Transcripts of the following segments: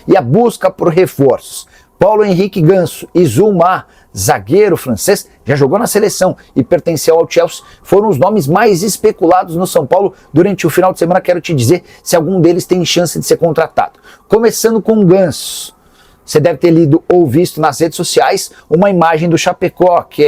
e a busca por reforços. Paulo Henrique Ganso e Zulma, zagueiro francês, já jogou na seleção e pertenceu ao Chelsea, foram os nomes mais especulados no São Paulo durante o final de semana. Quero te dizer se algum deles tem chance de ser contratado. Começando com o Ganso. Você deve ter lido ou visto nas redes sociais uma imagem do Chapecó, que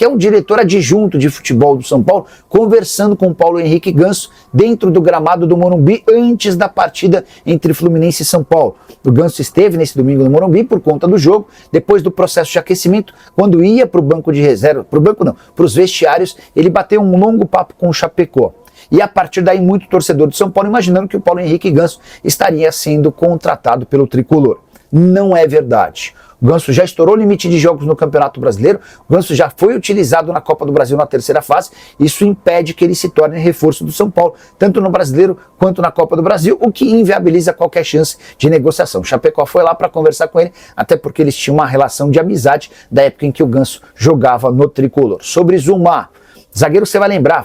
é um diretor adjunto de futebol do São Paulo, conversando com o Paulo Henrique Ganso dentro do gramado do Morumbi antes da partida entre Fluminense e São Paulo. O Ganso esteve nesse domingo no Morumbi por conta do jogo, depois do processo de aquecimento, quando ia para o banco de reserva, para os vestiários, ele bateu um longo papo com o Chapecó. E a partir daí, muito torcedor do São Paulo imaginando que o Paulo Henrique Ganso estaria sendo contratado pelo Tricolor. Não é verdade. O Ganso já estourou o limite de jogos no Campeonato Brasileiro, o Ganso já foi utilizado na Copa do Brasil na terceira fase, isso impede que ele se torne reforço do São Paulo, tanto no Brasileiro quanto na Copa do Brasil, o que inviabiliza qualquer chance de negociação. O Chapecó foi lá para conversar com ele, até porque eles tinham uma relação de amizade da época em que o Ganso jogava no Tricolor. Sobre Zulma, zagueiro, você vai lembrar,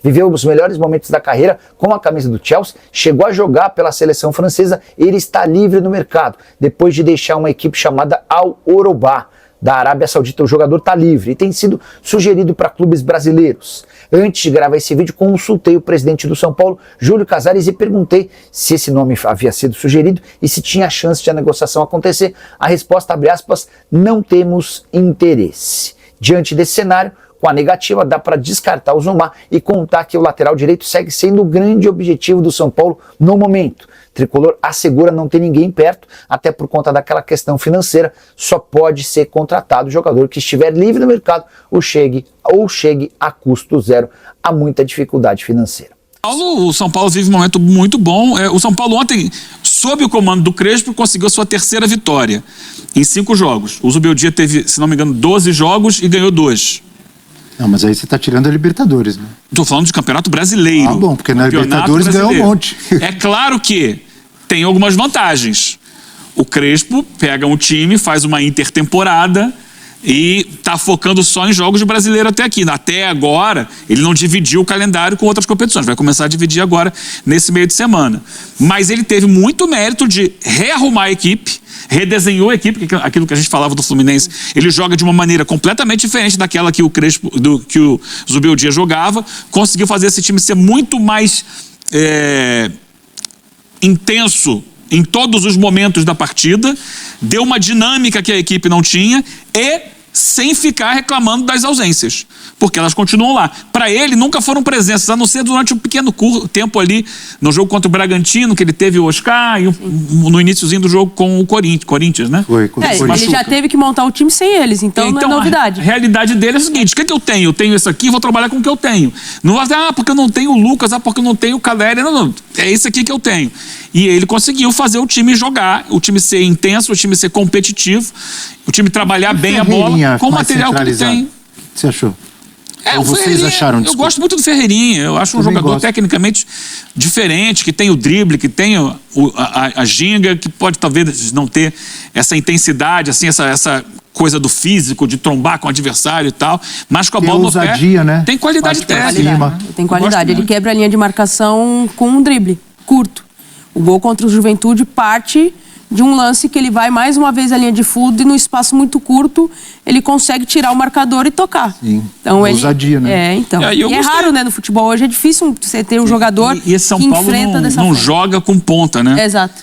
viveu os melhores momentos da carreira com a camisa do Chelsea, chegou a jogar pela seleção francesa, ele está livre no mercado, depois de deixar uma equipe chamada Al Orobá, da Arábia Saudita. O jogador está livre e tem sido sugerido para clubes brasileiros. Antes de gravar esse vídeo, consultei o presidente do São Paulo, Júlio Casares, e perguntei se esse nome havia sido sugerido e se tinha chance de a negociação acontecer. A resposta, abre aspas, não temos interesse. Diante desse cenário, com a negativa, dá para descartar o Zulma e contar que o lateral direito segue sendo o grande objetivo do São Paulo no momento. Tricolor assegura não ter ninguém perto, até por conta daquela questão financeira, só pode ser contratado o jogador que estiver livre no mercado ou chegue a custo zero. Há muita dificuldade financeira. O São Paulo vive um momento muito bom. O São Paulo ontem, sob o comando do Crespo, conseguiu sua terceira vitória em 5 jogos. O Zubeldia teve, se não me engano, 12 jogos e ganhou 2. Não, mas aí você está tirando a Libertadores, né? Estou falando de Campeonato Brasileiro. Ah, bom, porque na Libertadores ganhou um monte. É claro que tem algumas vantagens. O Crespo pega um time, faz uma intertemporada e está focando só em jogos de brasileiro até aqui. Até agora, ele não dividiu o calendário com outras competições. Vai começar a dividir agora, nesse meio de semana. Mas ele teve muito mérito de rearrumar a equipe, redesenhou a equipe, aquilo que a gente falava do Fluminense. Ele joga de uma maneira completamente diferente daquela que o Crespo, que o Zubeldia jogava. Conseguiu fazer esse time ser muito mais intenso em todos os momentos da partida, deu uma dinâmica que a equipe não tinha e sem ficar reclamando das ausências, porque elas continuam lá. Para ele, nunca foram presenças, a não ser durante um pequeno tempo ali, no jogo contra o Bragantino, que ele teve o Oscar, e no iniciozinho do jogo com o Corinthians, né? Foi, com o ele já teve que montar o time sem eles, então não é novidade. A realidade dele é o seguinte, o que eu tenho? Eu tenho isso aqui, vou trabalhar com o que eu tenho. Não vai dizer, porque eu não tenho o Lucas, porque eu não tenho o Caleri, não. É isso aqui que eu tenho. E ele conseguiu fazer o time jogar, o time ser intenso, o time ser competitivo, o time trabalhar bem a bola com o material que ele tem. Você achou? Ou vocês acharam? Eu gosto muito do Ferreirinha, eu acho um jogador tecnicamente diferente, que tem o drible, que tem a ginga, que pode talvez não ter essa intensidade, assim, essa coisa do físico, de trombar com o adversário e tal, mas com a bola no pé, né? tem qualidade técnica. Tem qualidade, ele quebra a linha de marcação com um drible curto. O gol contra o Juventude parte de um lance que ele vai mais uma vez à linha de fundo e no espaço muito curto ele consegue tirar o marcador e tocar. Sim, então ousadia, né? Então. E é raro, né, no futebol hoje, é difícil você ter um jogador que São Paulo enfrenta dessa não forma. joga com ponta, né? Exato.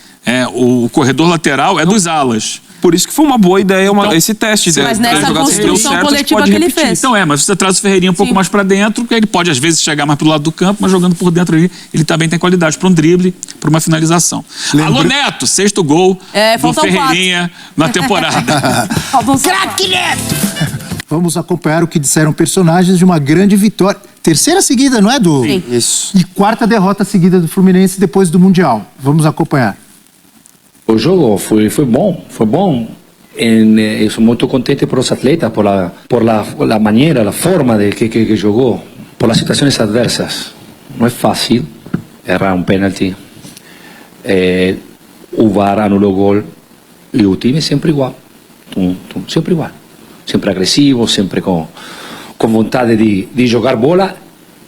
O corredor lateral é dos alas. Por isso que foi uma boa ideia esse teste. Mas nessa construção coletiva que ele fez. Então mas você traz o Ferreirinha um pouco mais pra dentro, que ele pode às vezes chegar mais pro lado do campo, mas jogando por dentro ali, ele também tem qualidade para um drible, para uma finalização. Alô, Neto, 6º gol do Ferreirinha na temporada. Craque Neto! Vamos acompanhar o que disseram personagens de uma grande vitória. Terceira seguida, não é, Du? Sim. Isso. E 4ª derrota seguida do Fluminense depois do Mundial. Vamos acompanhar. O jogo foi bom. Eu sou muito contente por os atletas, por la maneira, a forma de que jogou, por as situações adversas. Não é fácil errar um pênalti. O VAR anulou o gol e o time sempre igual. Sempre igual. Sempre agressivo, sempre com vontade de jogar bola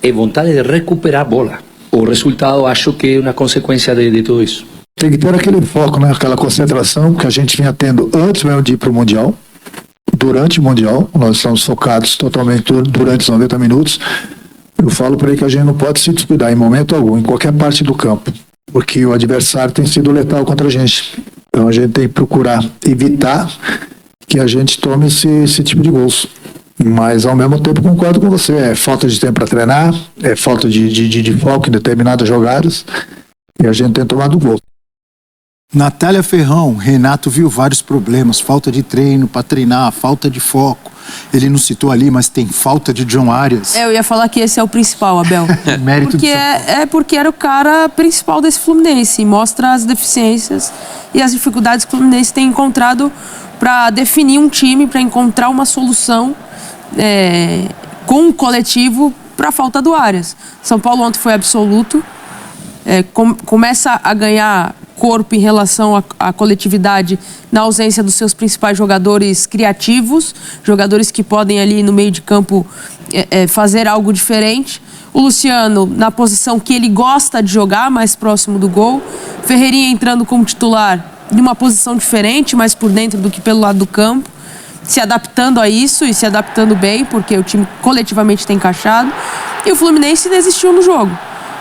e vontade de recuperar bola. O resultado acho que é uma consequência de tudo isso. Tem que ter aquele foco, né? Aquela concentração que a gente vinha tendo antes mesmo de ir para o Mundial. Durante o Mundial, nós estamos focados totalmente durante os 90 minutos. Eu falo por aí que a gente não pode se descuidar em momento algum, em qualquer parte do campo, porque o adversário tem sido letal contra a gente. Então a gente tem que procurar evitar que a gente tome esse tipo de gols. Mas ao mesmo tempo concordo com você, é falta de tempo para treinar, é falta de foco em determinadas jogadas, e a gente tem tomado gol. Natália Ferrão, Renato viu vários problemas, falta de treino para treinar, falta de foco. Ele não citou ali, mas tem falta de John Arias. Eu ia falar que esse é o principal, Abel. Mérito porque porque era o cara principal desse Fluminense. Mostra as deficiências e as dificuldades que o Fluminense tem encontrado para definir um time, para encontrar uma solução com o coletivo para a falta do Arias. São Paulo ontem foi absoluto. Começa a ganhar corpo em relação à coletividade na ausência dos seus principais jogadores criativos, jogadores que podem ali no meio de campo fazer algo diferente. O Luciano na posição que ele gosta de jogar, mais próximo do gol. Ferreirinha entrando como titular de uma posição diferente, mais por dentro do que pelo lado do campo, se adaptando a isso e se adaptando bem, porque o time coletivamente tem encaixado. E o Fluminense desistiu no jogo.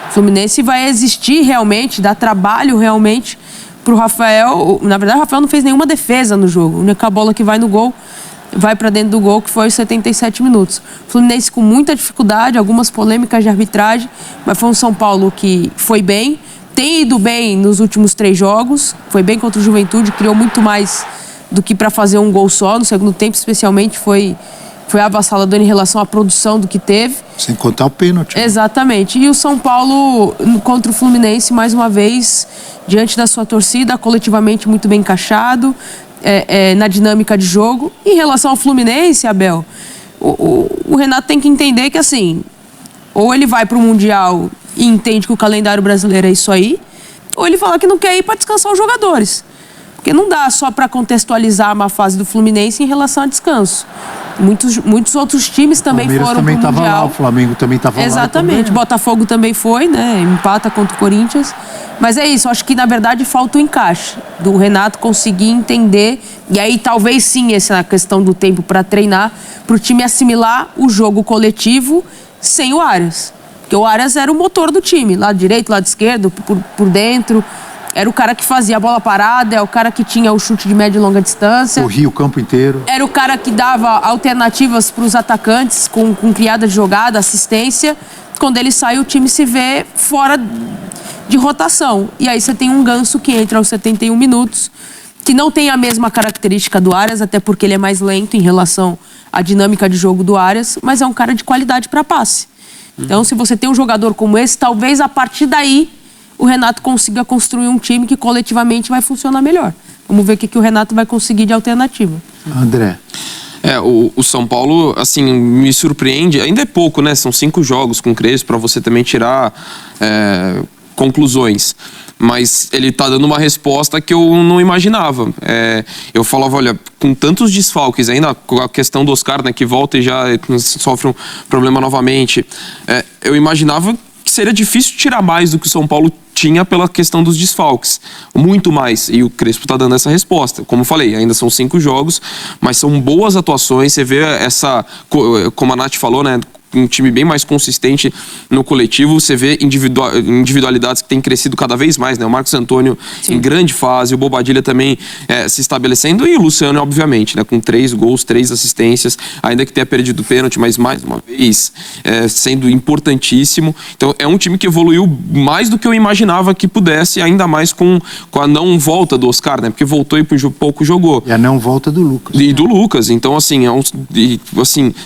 O Fluminense vai existir realmente, dar trabalho realmente pro Rafael. Na verdade, o Rafael não fez nenhuma defesa no jogo. A única bola que vai no gol, vai para dentro do gol, que foi os 77 minutos. O Fluminense com muita dificuldade, algumas polêmicas de arbitragem, mas foi um São Paulo que foi bem, tem ido bem nos últimos 3 jogos, foi bem contra o Juventude, criou muito mais do que para fazer um gol só. No segundo tempo, especialmente, foi avassalador em relação à produção do que teve. Sem contar o pênalti. Exatamente. E o São Paulo contra o Fluminense, mais uma vez, diante da sua torcida, coletivamente muito bem encaixado, na dinâmica de jogo. Em relação ao Fluminense, Abel, o Renato tem que entender que, assim, ou ele vai para o Mundial e entende que o calendário brasileiro é isso aí, ou ele fala que não quer ir para descansar os jogadores. Porque não dá só para contextualizar a má fase do Fluminense em relação a descanso. Muitos outros times também foram para o Mundial. Lá, o Flamengo também estava lá. Exatamente. Botafogo também foi, né? Empata contra o Corinthians. Mas é isso, acho que na verdade falta o encaixe do Renato conseguir entender. E aí talvez sim essa questão do tempo para treinar, para o time assimilar o jogo coletivo sem o Arias. Porque o Arias era o motor do time, lado direito, lado esquerdo, por dentro. Era o cara que fazia a bola parada, é o cara que tinha o chute de média e longa distância. Corria o campo inteiro. Era o cara que dava alternativas para os atacantes, com criada de jogada, assistência. Quando ele sai, o time se vê fora de rotação. E aí você tem um Ganso que entra aos 71 minutos, que não tem a mesma característica do Arias, até porque ele é mais lento em relação à dinâmica de jogo do Arias, mas é um cara de qualidade para passe. Então, se você tem um jogador como esse, talvez a partir daí o Renato consiga construir um time que coletivamente vai funcionar melhor. Vamos ver o que o Renato vai conseguir de alternativa. André. O São Paulo, assim, me surpreende. Ainda é pouco, né? São 5 jogos com o Crespo para você também tirar conclusões. Mas ele tá dando uma resposta que eu não imaginava. Eu falava, olha, com tantos desfalques, ainda com a questão do Oscar, né, que volta e já sofre um problema novamente, eu imaginava que seria difícil tirar mais do que o São Paulo tinha pela questão dos desfalques, muito mais, e o Crespo tá dando essa resposta. Como eu falei, ainda são 5 jogos, mas são boas atuações. Você vê essa, como a Nath falou, né, um time bem mais consistente no coletivo. Você vê individualidades que têm crescido cada vez mais, né? O Marcos Antônio em grande fase, o Bobadilla também se estabelecendo, e o Luciano, obviamente, né? Com 3 gols, 3 assistências, ainda que tenha perdido o pênalti, mas mais uma vez sendo importantíssimo. Então é um time que evoluiu mais do que eu imaginava que pudesse, ainda mais com a não volta do Oscar, né? Porque voltou e pouco jogou. E a não volta do Lucas. E do Lucas. Então, assim,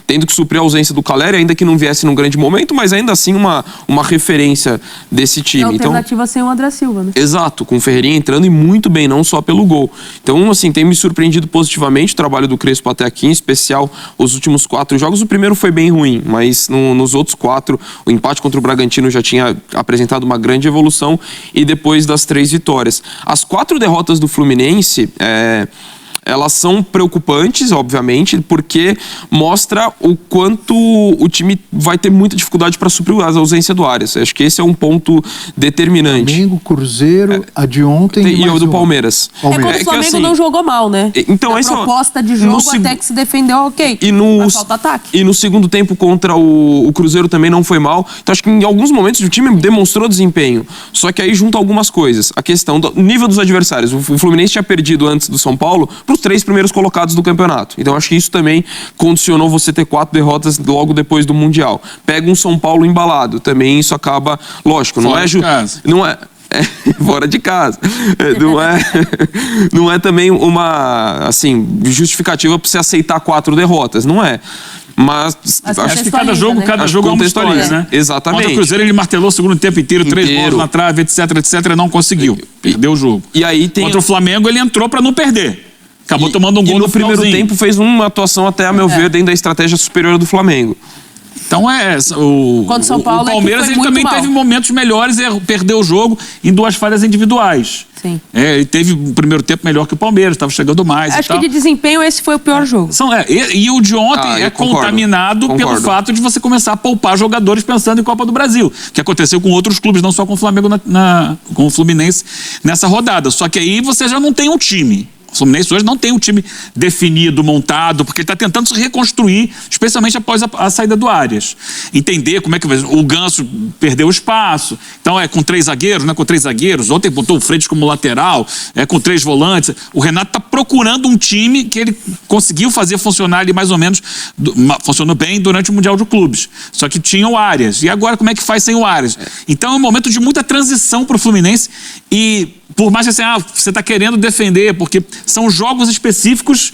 tendo que suprir a ausência do Caleri, ainda que não viesse num grande momento, mas ainda assim uma referência desse time. É alternativa sem o André Silva, né? Exato, com o Ferreirinha entrando e muito bem, não só pelo gol. Então, assim, tem me surpreendido positivamente o trabalho do Crespo até aqui, em especial os últimos 4 jogos. O primeiro foi bem ruim, mas nos outros 4, o empate contra o Bragantino já tinha apresentado uma grande evolução, e depois das 3 vitórias. As 4 derrotas do Fluminense, elas são preocupantes, obviamente, porque mostra o quanto o time vai ter muita dificuldade para suprir a ausência do Arias. Acho que esse é um ponto determinante. Flamengo, Cruzeiro, a de ontem E o do uma. Palmeiras. É quando o Flamengo assim, não jogou mal, né? Então, a esse proposta de jogo até que se defendeu, ok. Mas falta ataque. E no segundo tempo contra o Cruzeiro também não foi mal. Então acho que em alguns momentos o time demonstrou desempenho. Só que aí junta algumas coisas. A questão do nível dos adversários. O Fluminense tinha perdido antes do São Paulo para os 3 primeiros colocados do campeonato. Então acho que isso também condicionou você ter 4 derrotas logo depois do Mundial. Pega um São Paulo embalado. Também isso acaba, lógico, não é fora de casa. Não é também uma assim, justificativa para você aceitar 4 derrotas. Não é. Mas acho que cada jogo é uma história, né? Exatamente. Contra o Cruzeiro ele martelou o segundo tempo inteiro, 3 bolas na trave, etc, não conseguiu. Perdeu o jogo. E aí contra o Flamengo ele entrou para não perder. Acabou tomando um gol no primeiro tempo fez uma atuação até, a meu ver, dentro da estratégia superior do Flamengo. Então Contra São Paulo, o Palmeiras ele também teve momentos melhores, perdeu o jogo em 2 falhas individuais. Sim. Ele teve um primeiro tempo melhor que o Palmeiras, estava chegando mais. Acho que de desempenho esse foi o pior jogo. E o de ontem contaminado pelo fato de você começar a poupar jogadores pensando em Copa do Brasil, que aconteceu com outros clubes, não só com o Flamengo, com o Fluminense nessa rodada. Só que aí você já não tem um time. O Fluminense hoje não tem um time definido, montado, porque ele está tentando se reconstruir, especialmente após a saída do Arias. Entender como é que o Ganso perdeu o espaço. Então com 3 zagueiros, com 3 zagueiros. Ontem botou o Freitas como lateral, com 3 volantes. O Renato está procurando um time que ele conseguiu fazer funcionar ali mais ou menos, funcionou bem durante o Mundial de Clubes. Só que tinha o Arias. E agora como é que faz sem o Arias? Então é um momento de muita transição para o Fluminense e por mais que você está querendo defender, porque são jogos específicos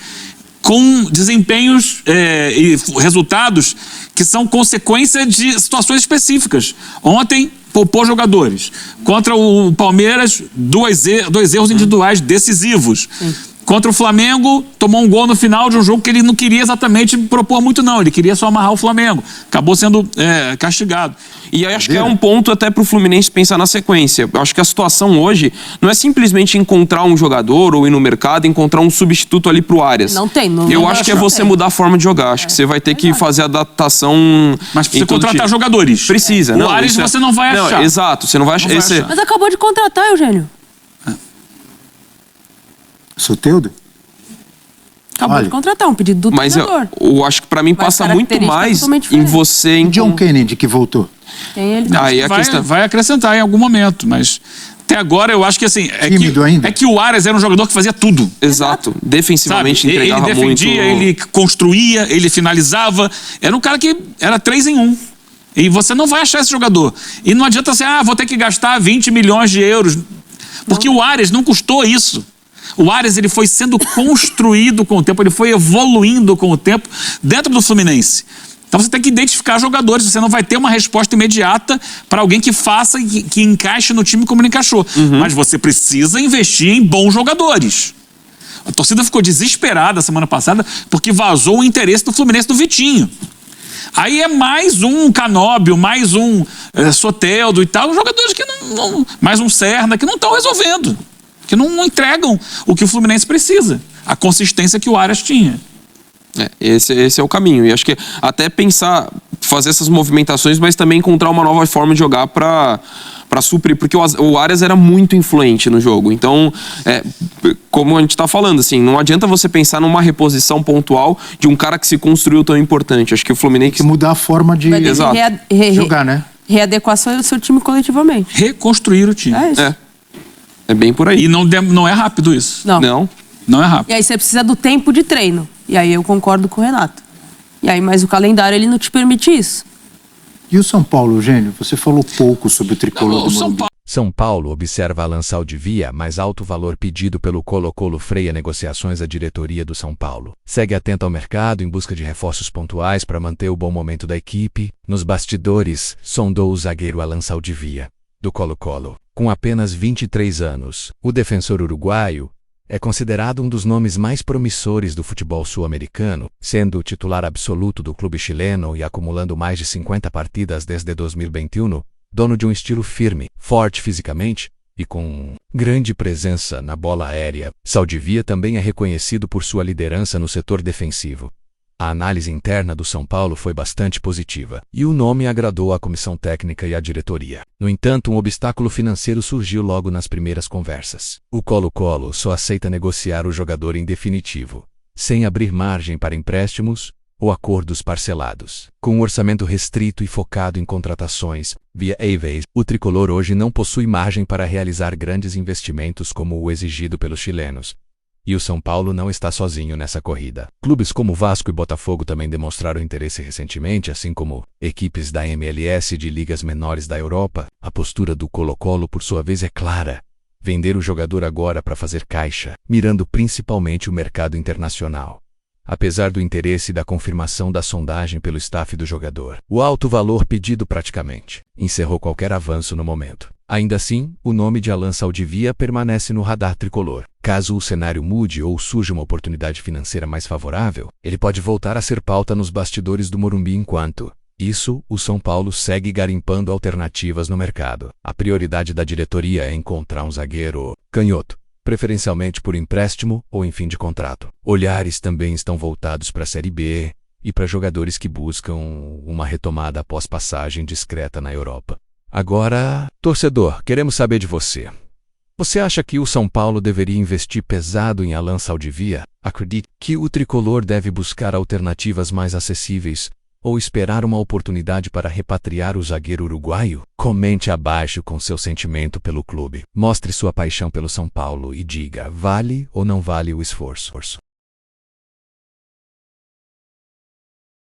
com desempenhos e resultados que são consequência de situações específicas. Ontem, poupou jogadores. Contra o Palmeiras, 2 erros individuais decisivos. Sim. Contra o Flamengo, tomou um gol no final de um jogo que ele não queria exatamente propor muito, não. Ele queria só amarrar o Flamengo. Acabou sendo castigado. E aí acho que é um ponto até para o Fluminense pensar na sequência. Eu acho que a situação hoje não é simplesmente encontrar um jogador ou ir no mercado e encontrar um substituto ali para o Arias. Não tem. Eu acho que é você mudar a forma de jogar. Acho que você vai ter que fazer a adaptação. Mas precisa contratar jogadores. Precisa. O Arias você não vai achar. Não, exato. Você não vai achar. Mas acabou de contratar, Eugênio. Soteldo? Acabou de contratar um pedido do treinador. Mas eu acho que pra mim passa muito mais em você... E John Kennedy que voltou? Aí vai acrescentar em algum momento, mas até agora eu acho que assim... É que o Arias era um jogador que fazia tudo. Exato. Defensivamente entregava muito. Ele defendia, ele construía, ele finalizava. Era um cara que era 3 em 1. E você não vai achar esse jogador. E não adianta você, vou ter que gastar 20 milhões de euros. Porque o Arias não custou isso. O Arias ele foi sendo construído com o tempo, ele foi evoluindo com o tempo dentro do Fluminense. Então você tem que identificar jogadores, você não vai ter uma resposta imediata para alguém que faça e que encaixe no time como ele encaixou. Mas você precisa investir em bons jogadores. A torcida ficou desesperada semana passada porque vazou o interesse do Fluminense do Vitinho. Aí é mais um Canóbio, mais um Soteldo e tal, jogadores que mais um Serna, que não estão resolvendo. Que não entregam o que o Fluminense precisa. A consistência que o Arias tinha. Esse é o caminho. E acho que até pensar, fazer essas movimentações, mas também encontrar uma nova forma de jogar para suprir. Porque o Arias era muito influente no jogo. Então, como a gente está falando, assim, não adianta você pensar numa reposição pontual de um cara que se construiu tão importante. Acho que o Fluminense... Tem que mudar a forma de jogar, né? Readequar seu time coletivamente. Reconstruir o time. É isso. É bem por aí. E não é rápido isso. Não é rápido. E aí você precisa do tempo de treino. E aí eu concordo com o Renato. E aí, mas o calendário ele não te permite isso. E o São Paulo, Eugênio? Você falou pouco sobre o tricolor do Morumbi. São Paulo observa Alan Saldivia, mais alto valor pedido pelo Colo-Colo freia negociações à diretoria do São Paulo. Segue atento ao mercado em busca de reforços pontuais para manter o bom momento da equipe. Nos bastidores, sondou o zagueiro Alan Saldivia, do Colo-Colo. Com apenas 23 anos, o defensor uruguaio é considerado um dos nomes mais promissores do futebol sul-americano, sendo o titular absoluto do clube chileno e acumulando mais de 50 partidas desde 2021, dono de um estilo firme, forte fisicamente, e com grande presença na bola aérea, Saldivia também é reconhecido por sua liderança no setor defensivo. A análise interna do São Paulo foi bastante positiva, e o nome agradou à comissão técnica e à diretoria. No entanto, um obstáculo financeiro surgiu logo nas primeiras conversas. O Colo-Colo só aceita negociar o jogador em definitivo, sem abrir margem para empréstimos ou acordos parcelados. Com um orçamento restrito e focado em contratações via Aves, o tricolor hoje não possui margem para realizar grandes investimentos como o exigido pelos chilenos. E o São Paulo não está sozinho nessa corrida. Clubes como Vasco e Botafogo também demonstraram interesse recentemente, assim como equipes da MLS e de ligas menores da Europa. A postura do Colo-Colo, por sua vez, é clara: vender o jogador agora para fazer caixa, mirando principalmente o mercado internacional. Apesar do interesse e da confirmação da sondagem pelo staff do jogador, o alto valor pedido praticamente encerrou qualquer avanço no momento. Ainda assim, o nome de Alan Saldivia permanece no radar tricolor. Caso o cenário mude ou surja uma oportunidade financeira mais favorável, ele pode voltar a ser pauta nos bastidores do Morumbi. Enquanto isso, o São Paulo segue garimpando alternativas no mercado. A prioridade da diretoria é encontrar um zagueiro canhoto, preferencialmente por empréstimo ou em fim de contrato. Olhares também estão voltados para a Série B e para jogadores que buscam uma retomada após passagem discreta na Europa. Agora, torcedor, queremos saber de você. Você acha que o São Paulo deveria investir pesado em Alan Saldivia? Acredita que o tricolor deve buscar alternativas mais acessíveis ou esperar uma oportunidade para repatriar o zagueiro uruguaio? Comente abaixo com seu sentimento pelo clube. Mostre sua paixão pelo São Paulo e diga: vale ou não vale o esforço?